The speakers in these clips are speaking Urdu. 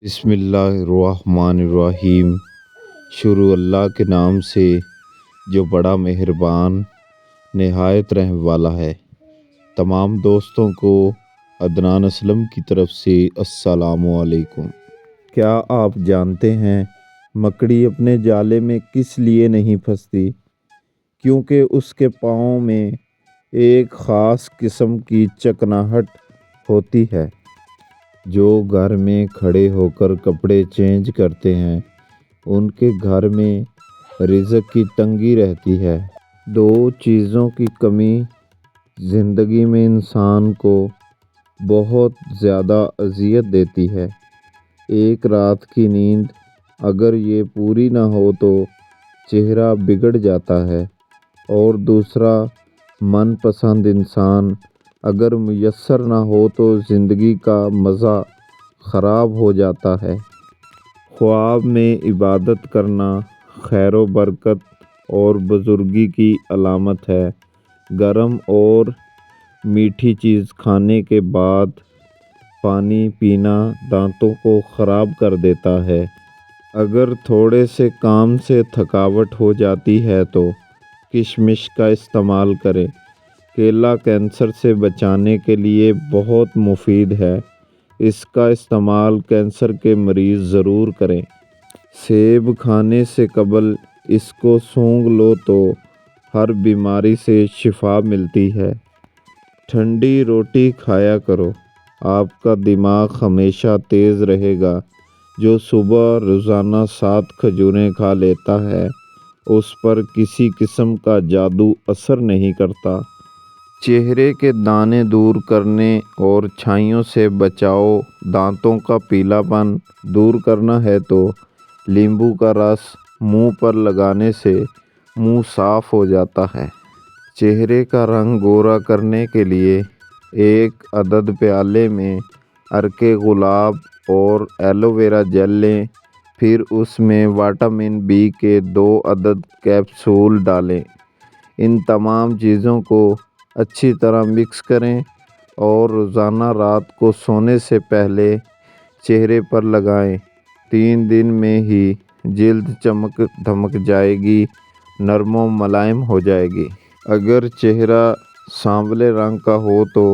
بسم اللہ الرحمن الرحیم۔ شروع اللہ کے نام سے جو بڑا مہربان نہایت رحم والا ہے۔ تمام دوستوں کو عدنان اسلم کی طرف سے السلام علیکم۔ کیا آپ جانتے ہیں مکڑی اپنے جالے میں کس لیے نہیں پھنستی؟ کیونکہ اس کے پاؤں میں ایک خاص قسم کی چکناہٹ ہوتی ہے۔ جو گھر میں کھڑے ہو کر کپڑے چینج کرتے ہیں ان کے گھر میں رزق کی تنگی رہتی ہے۔ دو چیزوں کی کمی زندگی میں انسان کو بہت زیادہ اذیت دیتی ہے۔ ایک رات کی نیند اگر یہ پوری نہ ہو تو چہرہ بگڑ جاتا ہے، اور دوسرا من پسند انسان اگر میسر نہ ہو تو زندگی کا مزہ خراب ہو جاتا ہے۔ خواب میں عبادت کرنا خیر و برکت اور بزرگی کی علامت ہے۔ گرم اور میٹھی چیز کھانے کے بعد پانی پینا دانتوں کو خراب کر دیتا ہے۔ اگر تھوڑے سے کام سے تھکاوٹ ہو جاتی ہے تو کشمش کا استعمال کریں۔ کیلا کینسر سے بچانے کے لیے بہت مفید ہے۔ اس کا استعمال کینسر کے مریض ضرور کریں۔ سیب کھانے سے قبل اس کو سونگھ لو تو ہر بیماری سے شفا ملتی ہے۔ ٹھنڈی روٹی کھایا کرو، آپ کا دماغ ہمیشہ تیز رہے گا۔ جو صبح روزانہ 7 کھجوریں کھا لیتا ہے اس پر کسی قسم کا جادو اثر نہیں کرتا۔ چہرے کے دانے دور کرنے اور چھائیوں سے بچاؤ۔ دانتوں کا پیلا پن دور کرنا ہے تو لیمبو کا رس منہ پر لگانے سے منہ صاف ہو جاتا ہے۔ چہرے کا رنگ گورا کرنے کے لیے 1 عدد پیالے میں عرق گلاب اور ایلو ویرا جیل لیں، پھر اس میں وٹامن بی کے 2 عدد کیپسول ڈالیں۔ ان تمام چیزوں کو اچھی طرح مکس کریں اور روزانہ رات کو سونے سے پہلے چہرے پر لگائیں۔ 3 دن میں ہی جلد چمک دھمک جائے گی، نرم و ملائم ہو جائے گی۔ اگر چہرہ سانولے رنگ کا ہو تو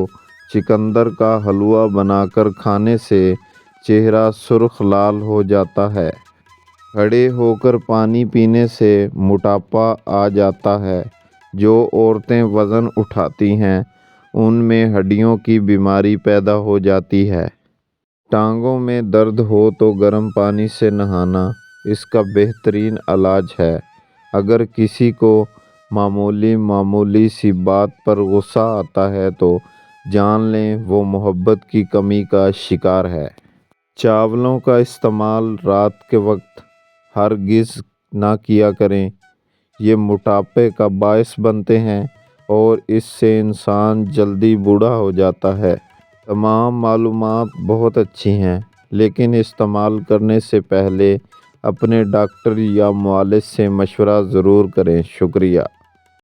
چقندر کا حلوہ بنا کر کھانے سے چہرہ سرخ لال ہو جاتا ہے۔ کھڑے ہو کر پانی پینے سے موٹاپا آ جاتا ہے۔ جو عورتیں وزن اٹھاتی ہیں ان میں ہڈیوں کی بیماری پیدا ہو جاتی ہے۔ ٹانگوں میں درد ہو تو گرم پانی سے نہانا اس کا بہترین علاج ہے۔ اگر کسی کو معمولی سی بات پر غصہ آتا ہے تو جان لیں وہ محبت کی کمی کا شکار ہے۔ چاولوں کا استعمال رات کے وقت ہرگز نہ کیا کریں، یہ موٹاپے کا باعث بنتے ہیں اور اس سے انسان جلدی بوڑھا ہو جاتا ہے۔ تمام معلومات بہت اچھی ہیں لیکن استعمال کرنے سے پہلے اپنے ڈاکٹر یا معالج سے مشورہ ضرور کریں۔ شکریہ۔